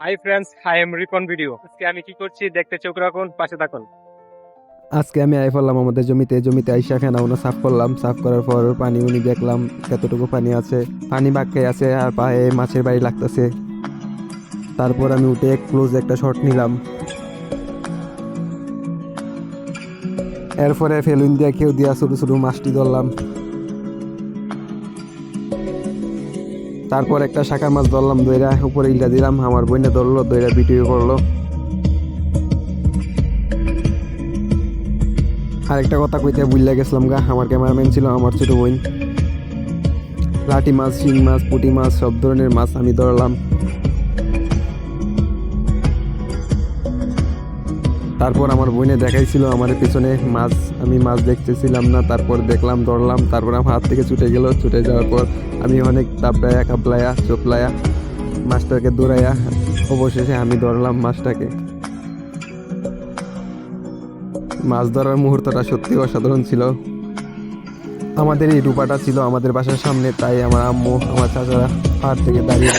High friends, hi am Ripon video. আজকে আমি কি করছি দেখতে চোখ রাখুন, পাশে থাকুন। আজকে আমি আই পড়লাম আমাদের জমিতে আইসা ফেনা উনা সাফ করলাম। সাফ করার পর পানি উনি দেখলাম কতটুকু পানি আছে। পানি বাক্কাই আছে আর পায়ে মাছের বাড়ি লাগতেছে। তারপর আমি উঠে ক্লোজ একটা শট নিলাম। এরপরে ফেলুন দিয়া কেউ দিয়া ছোট ছোট মাছটি ধরলাম। তারপর একটা শাঁখা মাছ ধরলাম, দইরা উপরে ইল্লা দিলাম। আমার বইনে ধরলো, দইরা ভিডিও করলো। আরেকটা কথা কইতে ভুলে গেছিলাম গা, আমার ক্যামেরাম্যান ছিল আমার ছোট বোন। লাঠি মাছ, শিং মাছ, পুঁটি মাছ, সব ধরনের মাছ আমি ধরলাম। তারপর আমার বোনে দেখাইছিল আমার পিছনে মাছ, আমি মাছ দেখতেছিলাম না। তারপর দেখলাম, ধরলাম। তারপর আমার হাত থেকে ছুটে গেল। ছুটে যাওয়ার পর আমি অনেক তাপড়ায়া কাপলায়া চোপলায়া মাছটাকে দৌড়াইয়া অবশেষে আমি ধরলাম মাছটাকে। মাছ ধরার মুহূর্তটা সত্যি অসাধারণ ছিল। আমাদের এই ডুবাটা ছিল আমাদের বাসার সামনে, তাই আমার আম্মু আমার চাচারা পাহাড় থেকে দাঁড়িয়ে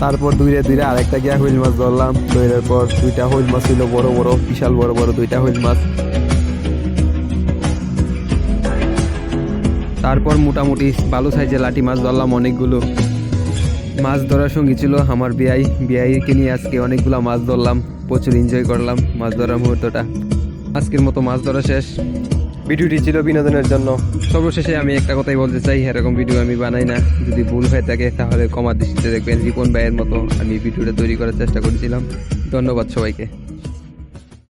তারপর দূরে দূরে আরেকটা গিয়া হুইল মাছ ধরলাম। ধরার পর দুইটা হুইল মাছ ছিল, বড় বড়, বিশাল বড় বড় দুইটা হুইল মাছ। তারপর মোটামুটি ভালো সাইজের লাঠি মাছ ধরলাম অনেকগুলো। মাছ ধরার সঙ্গী ছিল আমার বিআইকে নিয়ে আজকে অনেকগুলো মাছ ধরলাম। প্রচুর এনজয় করলাম মাছ ধরার মুহূর্তটা। আজকের মতো মাছ ধরা শেষ। ভিডিওটি ছিল বিনোদনের জন্য। সর্বশেষে আমি একটা কথাই বলতে চাই, এরকম ভিডিও আমি বানাই না। যদি ভুল হয়ে থাকে তাহলে ক্ষমার দৃষ্টিতে দেখবেন। রিপন ভাইয়ের মতো আমি ভিডিওটা তৈরি করার চেষ্টা করেছিলাম। ধন্যবাদ সবাইকে।